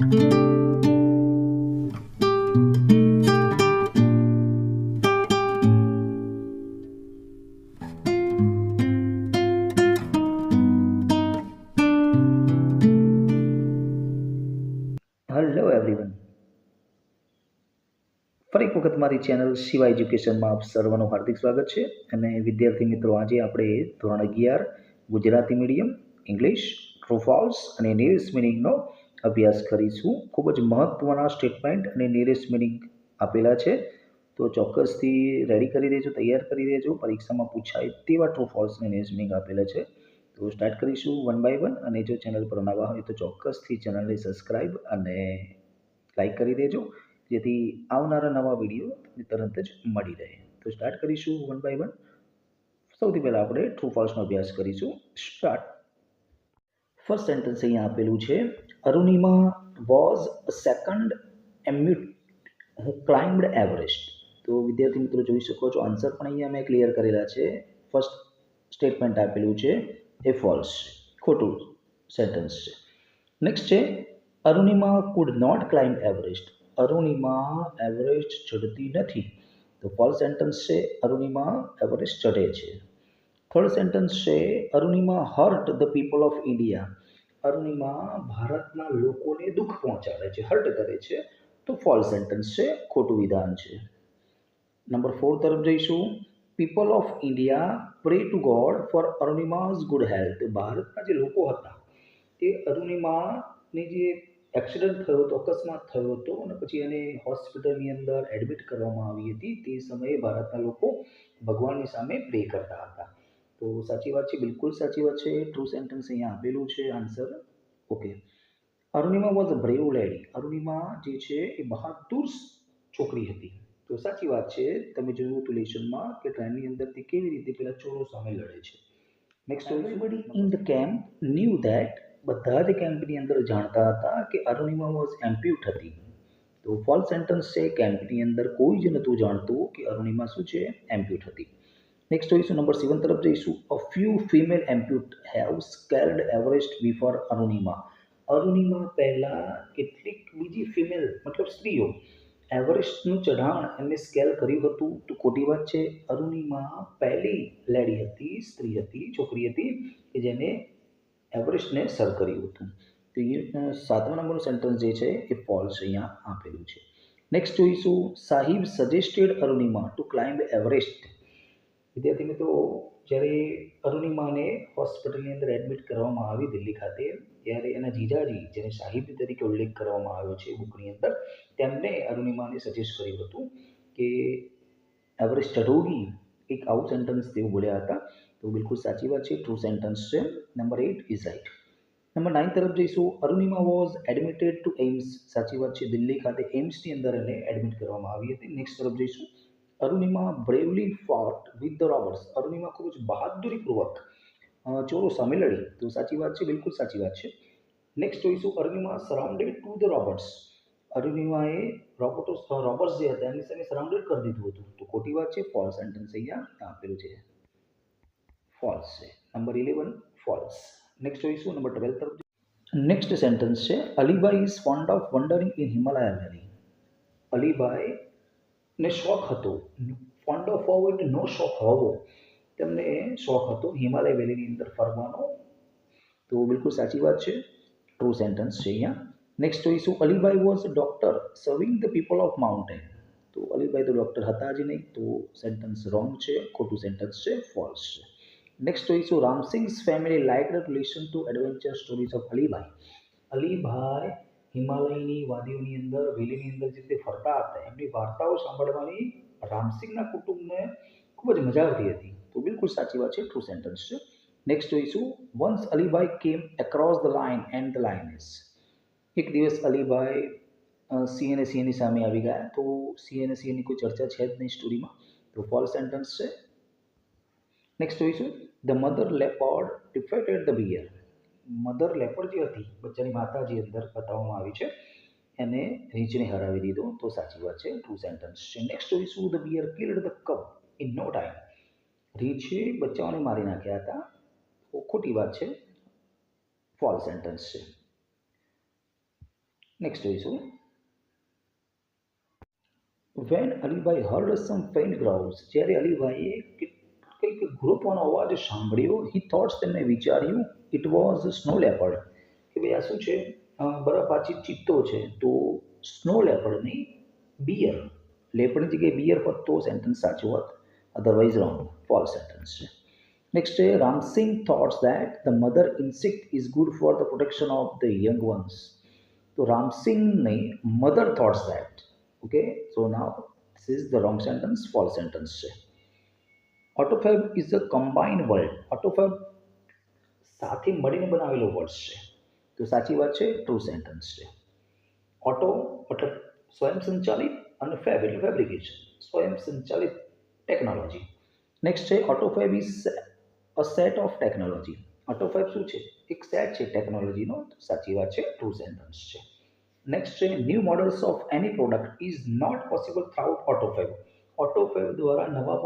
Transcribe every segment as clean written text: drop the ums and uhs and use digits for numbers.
Hello everyone, ફરી એક વખત મારી ચેનલ શિવા એજ્યુકેશનમાં આપ સર્વનું હાર્દિક સ્વાગત છે. અને વિદ્યાર્થી મિત્રો, આજે આપણે ધોરણ 11 Gujarati medium English true false અને નિયરેસ્ટ મિનિંગનો અભ્યાસ કરીશું. ખૂબ જ મહત્વના સ્ટેટમેન્ટ અને નિયરેસ્ટ મિનિંગ આપેલા છે, તો ચોક્કસથી રેડી કરી દેજો, તૈયાર કરી દેજો. પરીક્ષામાં પૂછાય તેવા ટ્રુ ફોલ્સ અને નિયરેસ્ટ મિનિંગ આપેલા છે. તો સ્ટાર્ટ કરીશું વન બાય વન. અને જો ચેનલ પર નવા હોય તો ચોક્કસથી ચેનલને સબસ્ક્રાઈબ અને લાઈક કરી દેજો, જેથી આવનારા નવા વિડીયો તમને તરત જ મળી રહે. તો સ્ટાર્ટ કરીશું વન બાય વન. સૌથી પહેલાં આપણે ટ્રુ ફોલ્સનો અભ્યાસ કરીશું. સ્ટાર્ટ. ફર્સ્ટ સેન્ટેન્સ અહીંયા આપેલું છે, Arunima was a second amputee who climbed Everest. તો વિદ્યાર્થી મિત્રો જોઈ શકો છો, આન્સર પણ અહીંયા મેં ક્લિયર કરેલા છે. ફર્સ્ટ સ્ટેટમેન્ટ આપેલું છે એ ફોલ્સ છે, ખોટું સેન્ટેન્સ છે. નેક્સ્ટ છે, Arunima could not climb Everest. Arunima Everest ચડતી નથી, તો ફોલ્સ સેન્ટેન્સ છે. અરુણિમા એવરેસ્ટ ચડે છે. થર્ડ સેન્ટેન્સ છે, Arunima hurt the people of India. Arunima ભારતના લોકોને દુઃખ પહોંચાડે છે, હર્ટ કરે છે, તો ફોલ્સ સેન્ટેન્સ છે, ખોટું વિધાન છે. નંબર 4 તરફ જઈશું. People of India pray to God for Arunima's good health. ભારતના જે લોકો હતા તે અરુણિમાની જે એક્સિડન્ટ થયો હતો, અકસ્માત થયો હતો, અને પછી એને હોસ્પિટલની અંદર એડમિટ કરવામાં આવી હતી, તે સમયે ભારતના લોકો ભગવાનની સામે પ્રે કરતા હતા. તો સાચી વાત છે, બિલકુલ સાચી વાત છે. ટ્રુ સેન્ટેન્સ અહીંયા આપેલું છે, answer okay. Arunima was a brave lady. Arunima જે છે એ બહાદુર છોકરી હતી, તો સાચી વાત છે. તમે જોયું હતું લેશનમાં કે ટ્રેનની અંદરથી કેવી રીતે પેલા ચોરો સામે લડે છે. Next, everybody in the camp knew that. બધા જ કેમ્પની અંદર જાણતા હતા કે અરુણિમા વોઝ એમ્પ્યુટ હતી. તો ફોલ્સ સેન્ટેન્સ છે, કેમ્પની અંદર કોઈ જ નહોતું જાણતું કે અરુણિમા શું છે, એમ્પ્યુટ હતી. નેક્સ્ટ જોઈશું નંબર 7 તરફ જઈશું. A few female amputee have scaled Everest before Arunima. Arunima પહેલા કેટલીક બીજી ફિમેલ મતલબ સ્ત્રીઓ એવરેસ્ટનું ચઢાણ એમને સ્કેલ કર્યું હતું, તો ખોટી વાત છે. અરુણિમા પહેલી લેડી હતી, સ્ત્રી હતી, છોકરી હતી કે જેને એવરેસ્ટને સર કર્યું હતું. તો એ 7મા નંબરનું સેન્ટેન્સ જે છે એ ફોલ્સ અહીંયા આપેલું છે. નેક્સ્ટ જોઈશું, Sahib suggested Arunima to climb Everest. વિદ્યાર્થી મિત્રો, જ્યારે અરુણિમાને હોસ્પિટલની અંદર એડમિટ કરવામાં આવી દિલ્હી ખાતે, ત્યારે એના જીજાજી, જેને સાહિબ તરીકે ઉલ્લેખ કરવામાં આવ્યો છે બુકની અંદર, તેમને અરુણિમાને સજેસ્ટ કર્યું હતું કે એવરેસ્ટ ચઢોગી, એક આવું સેન્ટેન્સ તેઓ બોલ્યા હતા. તો બિલકુલ સાચી વાત છે, ટ્રુ સેન્ટેન્સ છે. Number 8 is right. નંબર 9 તરફ જઈશું. Arunima was admitted to AIIMS. સાચી વાત છે, દિલ્હી ખાતે એમ્સની અંદર એને એડમિટ કરવામાં આવી હતી. નેક્સ્ટ તરફ જઈશું. Arunima bravely fought with the robbers. Arunima ખૂબ જ બહાદુરીપૂર્વક ચોરો સામે લડી, તો સાચી વાત છે, બિલકુલ સાચી વાત છે. નેક્સ્ટ જોઈશું, Arunima surrounded to the robbers. અરુણિમાએ રોબર્ટ્સ જે હતા એમની સામે સરાઉન્ડેડ કરી દીધું હતું, તો ખોટી વાત છે. ફોલ્સ સેન્ટેન્સ અહીંયા આપેલું છે, ફોલ્સ છે. Number 11 false. નેક્સ્ટ જોઈશું નંબર 12 તરફ. નેક્સ્ટ સેન્ટેન્સ છે, Alibhai is fond of wandering in Himalaya valley. Alibhai ને શોખ હતો, ફોન્ડ ઓફ હોવો એટલે નો શોખ હોવો, તેમને શોખ હતો હિમાલય વેલીની અંદર ફરવાનો, તો બિલકુલ સાચી વાત છે, ટ્રુ સેન્ટેન્સ છે અહીંયા. નેક્સ્ટ જોઈશું, Alibhai was doctor serving the people of mountain. તો અલીભાઈ તો ડોક્ટર હતા જ નહીં, તો સેન્ટેન્સ રોંગ છે, ખોટું સેન્ટેન્સ છે, ફોલ્સ છે. નેક્સ્ટ જોઈશું, Ramsingh's family like to listen to adventure stories of Alibhai. Alibhai હિમાલયની વાદીઓની અંદર, વેલીની અંદર જે રીતે ફરતા હતા, એમની વાર્તાઓ સાંભળવાની રામસિંગના કુટુંબને ખૂબ જ મજા આવતી હતી, તો બિલકુલ સાચી વાત છે, ટ્રુ સેન્ટેન્સ છે. નેક્સ્ટ જોઈશું, once Alibhai came across the line and the lioness. એક દિવસ અલીભાઈ સિંહ અને સિંહની સામે આવી ગયા, તો સિંહ અને સિંહની કોઈ ચર્ચા છે જ નહીં સ્ટોરીમાં, તો ફોલ્સ સેન્ટેન્સ છે. નેક્સ્ટ જોઈશું, the mother leopard defeated the bear. Mother leopard જે હતી, બચ્ચાની માતા જે અંદર બતાવવામાં આવી છે, એને રીંછને હરાવી દીધો, તો સાચી વાત છે, ટ્રુ સેન્ટેન્સ છે. નેક્સ્ટ જોઈશું, the bear killed the cub in no time. રીંછે બચ્ચાઓને મારી નાખ્યા હતા, તો ખોટી વાત છે, ફોલ્સ સેન્ટેન્સ છે. નેક્સ્ટ જોઈશું, when Alibhai heard some faint growls, જ્યારે અલીભાઈએ કંઈક ઘુરપવાનો અવાજ સાંભળ્યો, હી થોટ્સ, તેમને વિચાર્યું, ઇટ વોઝ સ્નો લેપર્ડ, કે ભાઈ આ શું છે, બરફાચી ચિત્તો છે. તો સ્નો લેપર્ડ નહીં, બિયર. લેપર્ડની જગ્યાએ બિયર હોત તો સેન્ટેન્સ સાચું હોત, અધરવાઇઝ રોંગ, ફોલ્સ સેન્ટેન્સ છે. નેક્સ્ટ છે, Ram Singh thoughts that the mother insect is good for the protection of the young ones. તો રામસિંગ નહીં, mother thoughts that. Okay, so now this is the wrong sentence, false sentence છે. Autofab is a combined word. ઓટોફેબ સાથે મળીને બનાવેલો word છે, તો સાચી વાત છે, ટ્રુ સેન્ટેન્સ છે. ઓટો મતલબ સ્વયં સંચાલિત અને ફેબ એટલે ફેબ્રિકેશન, સ્વયં સંચાલિત ટેકનોલોજી. નેક્સ્ટ છે, Autofab is a set of technology. Autofab શું છે, એક સેટ છે ટેકનોલોજીનો, તો સાચી વાત છે, ટ્રુ સેન્ટેન્સ છે. નેક્સ્ટ છે, new models of any product is not possible through Autofab. Autofab દ્વારા નવા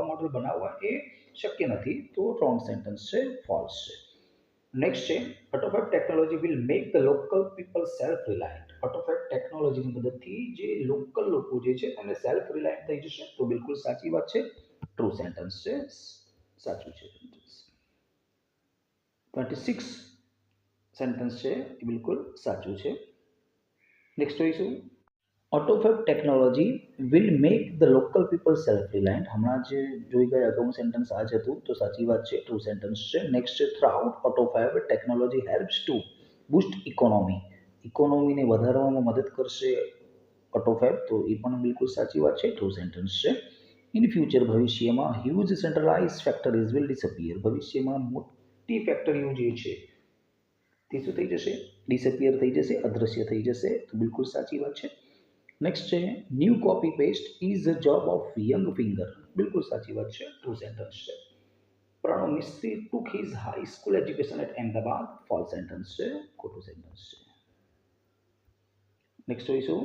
મોડલ બનાવવા એ શક્ય નથી, તો રોંગ સેન્ટેન્સ છે, ફોલ્સ છે. નેક્સ્ટ છે, Autofab technology will make the local people self reliant. Autofab ટેકનોલોજીની મદદથી જે લોકલ લોકો જે છે એને સેલ્ફ રિલાયન્ટ થઈ જશે, તો બિલકુલ સાચી વાત છે, ટ્રુ સેન્ટેન્સ છે, સાચું છે. 26 સેન્ટેન્સ છે એ બિલકુલ સાચું છે. નેક્સ્ટ જોઈશું, Autofab technology will make the local people self reliant. હમણાં જે જોઈ ગયા અગાઉનું સેન્ટેન્સ આ જ હતું, તો સાચી વાત છે, ટ્રુ સેન્ટેન્સ છે. નેક્સ્ટ છે, through Autofab technology helps to boost economy. ઇકોનોમીને વધારવામાં મદદ કરશે ઓટોફેબ, તો એ પણ બિલકુલ સાચી વાત છે, ટ્રુ સેન્ટેન્સ છે. ઇન ફ્યુચર, ભવિષ્યમાં, huge centralise factories will disappear. ભવિષ્યમાં મોટી ફેક્ટરીઓ જે છે તે શું થઈ જશે, ડિસઅપિયર થઈ જશે, અદૃશ્ય થઈ જશે, તો બિલકુલ સાચી વાત છે. નેક્સ્ટ છે, new copy paste is a job of young finger. બિલકુલ સાચી વાત છે, ટ્રુ સેન્ટેન્સ છે. Pranav Mistry took his high school education at Ahmedabad. False sentence છે, ખોટું સેન્ટેન્સ છે. નેક્સ્ટ જોઈશું,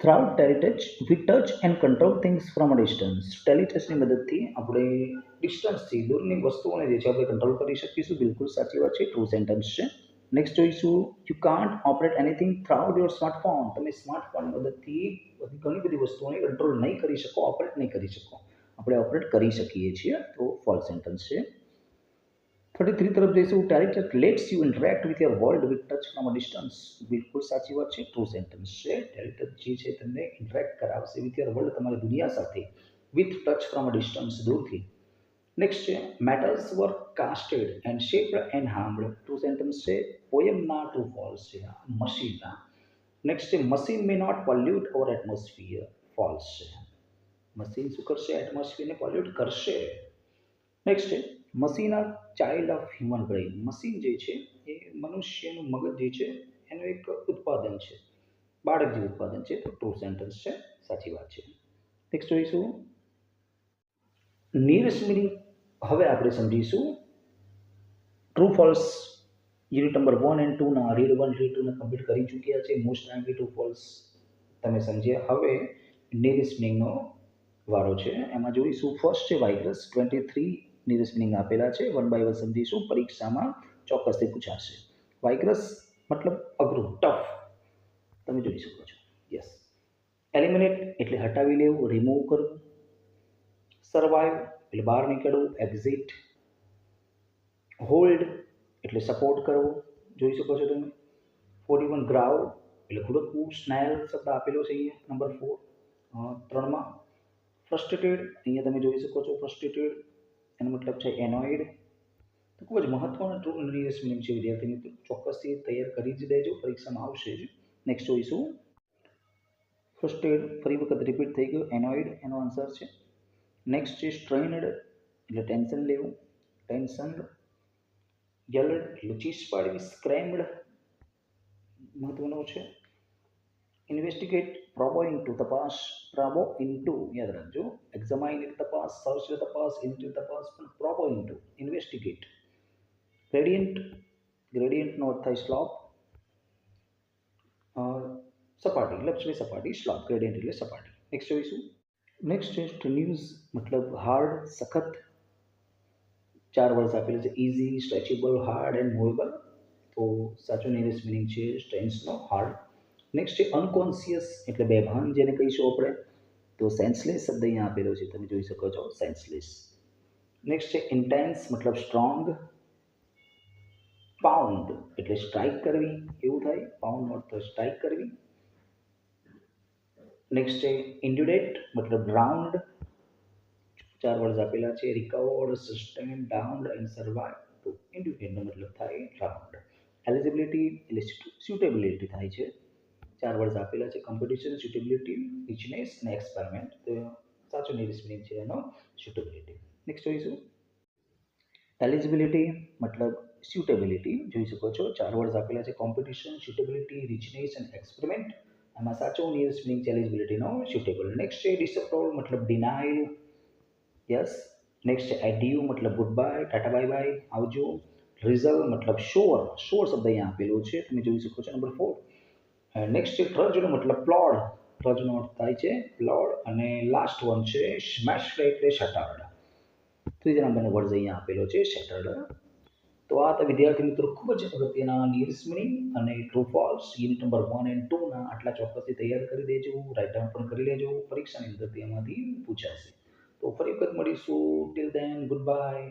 through Teletouch we touch and control things from a distance. ટેલિટચની મદદથી આપણે ડિસ્ટન્સથી દૂરની વસ્તુઓને જે છે આપણે કંટ્રોલ કરી શકીશું, બિલકુલ સાચી વાત છે, ટ્રુ સેન્ટેન્સ છે. નેક્સ્ટ જોઈશું, you can't operate anything through your smartphone. તમે સ્માર્ટફોનની મદદથી ઘણી બધી વસ્તુઓને કંટ્રોલ નહીં કરી શકો, ઓપરેટ નહીં કરી શકો. આપણે ઓપરેટ કરી શકીએ છીએ, તો ફોલ્સ સેન્ટેન્સ છે. 33 તરફ જઈશું, Teletouch lets you interact with your world with touch from a distance. બિલકુલ સાચી વાત છે, ટ્રુ સેન્ટેન્સ છે. ટેલિટચ જે છે તમને ઇન્ટરેક્ટ કરાવશે વિથ યોર વર્લ્ડ, તમારી દુનિયા સાથે, with touch from a distance, દૂરથી. નેક્સ્ટ છે, metals were casted and shaped and harmed. True sentence છે, પોયમના ટ્રુ ફોલ્સ છે, મશીનના. નેક્સ્ટ છે, machine may not pollute our atmosphere. False છે, મશીન શું કરશે, એટમોસ્ફિયરને પોલ્યુટ કરશે. નેક્સ્ટ છે, machine are child of human brain. Machine જે છે એ મનુષ્યનું મગજ જે છે એનું એક ઉત્પાદન છે, બાળક જે ઉત્પાદન છે, તો ટ્રુ સેન્ટેન્સ છે, સાચી વાત છે. નેક્સ્ટ જોઈશું, નિયરેસ્ટ મિનિંગ હવે આપણે સમજીશું. True false unit number 1 and 2 ના રીડ 1 રીડ 2 ને કમ્પ્લીટ કરી ચૂક્યા છે. મોસ્ટ ટાઈમલી ટ્રુ ફોલ્સ તમે સમજ્યા. હવે નિયરેસ્ટ મિનિંગનો વારો છે. એમાં જોઈશું, ફર્સ્ટ છે વાઇરસ. 23 નિયરેસ્ટ મિનિંગ આપેલા છે, વન બાય વન સમજીશું, પરીક્ષામાં ચોક્કસથી પૂછાશે. વાઇરસ મતલબ અઘરું, ટફ, તમે જોઈ શકો છો. યસ. એલિમિનેટ એટલે હટાવી લેવું, રિમૂવ કરવું. સર્વાઈવ એટલે બહાર નીકળવું, એક્ઝિટ. હોલ્ડ એટલે સપોર્ટ કરવો, જોઈ શકો છો તમે. 41 ગ્રાવ એટલે ઘુડકવું, સ્નેલ શબ્દ આપેલો છે અહીંયા નંબર 4 3માં. ફ્રસ્ટ્રેટેડ અહીંયા તમે જોઈ શકો છો, ફ્રસ્ટ્રેટેડ એનો મતલબ છે એનોઇડ. તો ખૂબ જ મહત્વનો ટ્રુ નિયરેસ્ટ મિનિંગ છે વિદ્યાર્થી મિત્રો, ચોક્કસથી તૈયાર કરી જ દેજો, પરીક્ષામાં આવશે જ. નેક્સ્ટ જોઈશું, ફ્રસ્ટ્રેટેડ ફરી વખત રિપીટ થઈ ગયો, એનોઇડ એનો આન્સર છે. નેક્સ્ટ છે સ્ટ્રેઇન્ડ એટલે ટેન્શન લેવું, ટેન્શન. યલ્ડ એટલે ચીસ પાડવી, સ્ક્રેમ્ડ મહત્વનો છે. ઇન્વેસ્ટિગેટ પ્રોબો ઇન્ટુ તપાસ, પ્રોબો ઇન્ટુ યાદ રાખજો, એક્ઝામાઇન એટલે તપાસ, સર્ચ એટલે તપાસ, ઇન્ટુ તપાસ, પણ પ્રોબો ઇન્ટુ ઇન્વેસ્ટિગેટ. ગ્રેડિયન્ટ, ગ્રેડિયન્ટનો અર્થ થાય સ્લોપ, સપાટી, લપસણી સપાટી, સ્લોપ, ગ્રેડિયન્ટ એટલે સપાટી. નેક્સ્ટ જોઈશું, નેક્સ્ટ છે સ્ટ્રેન્યુઝ મતલબ હાર્ડ, સખત. 4 વર્ષ આપેલું છે, easy, stretchable, hard and movable. તો તો સાચું નિયરેસ્ટ મિનિંગ છે સ્ટ્રેન્સનો હાર્ડ. નેક્સ્ટ છે અનકોન્શિયસ એટલે બેભાન જેને કહીશું આપણે. તો સેન્સલેસ શબ્દ અહીંયા આપેલો છે, તમે જોઈ શકો છો સેન્સલેસ. નેક્સ્ટ છે ઇન્ટેન્સ મતલબ સ્ટ્રોંગ. પાઉન્ડ એટલે સ્ટ્રાઇક કરવી એવું થાય, પાઉન્ડ અર્થ સ્ટ્રાઇક કરવી. નેક્સ્ટ છે ઇન્ડ્યુરેટ મતલબ ગ્રાઉન્ડ. ચાર વર્ડ આપેલા છે રિકવર્ડ, સસ્ટેન, ડાઉન્ડ એન્ડ સર્વાઇવ. તો ઇન્ડ્યુરેટનો મતલબ થાય ગ્રાઉન્ડ. એલિજિબિલિટી એટલે સ્યુટેબિલિટી થાય છે. ચાર વર્ડ આપેલા છે કોમ્પિટિશન, સ્યુટેબિલિટી, રિચનેસ અને એક્સપેરિમેન્ટ. તો સાચું નિયરેસ્ટ મિનિંગ છે એનો સ્યુટેબિલિટી. નેક્સ્ટ જોઈશું એલિજિબિલિટી મતલબ સ્યુટેબિલિટી. જોઈ શકો છો ચાર વર્ડ આપેલા છે કોમ્પિટિશન, સ્યુટેબિલિટી, રિચનેસ અને એક્સપેરિમેન્ટ. આમાં સાચો નિયરેસ્ટ મિનિંગ છે એલિજિબિલિટીનો સ્યુટેબલ. નેક્સ્ટ છે ડિસઅપ્રોવ મતલબ ડિનાય. યસ. નેક્સ્ટ છે એડ્યુ મતલબ good bye, Tata bye bye, આવજો. રિઝલ્ટ મતલબ શ્યોર, શ્યોર શબ્દ અહીંયા આપેલો છે, તમે જોઈ શકો છો નંબર 4. નેક્સ્ટ છે ટ્રજનો મતલબ પ્લોડ. ટ્રજનો અર્થ થાય છે પ્લોડ. અને લાસ્ટ વન છે સ્મેશ એટલે શટર્ડ. ત્રીજા નંબરનો વર્ડ અહીંયા આપેલો છે શટર્ડ. તો આ તો વિદ્યાર્થી મિત્રો ખૂબ જ અગત્યના નિયરેસ્ટ મિનિંગ અને ટ્રુ ફોલ્સ યુનિટ નંબર 1 અને 2 ના આટલા ચોક્કસથી તૈયાર કરી દેજો, રાઇટ ડાઉન પણ કરી લેજો, પરીક્ષાની અંદર તેમાંથી પૂછાશે. તો ફરી વખત મળીશું. Till then good bye.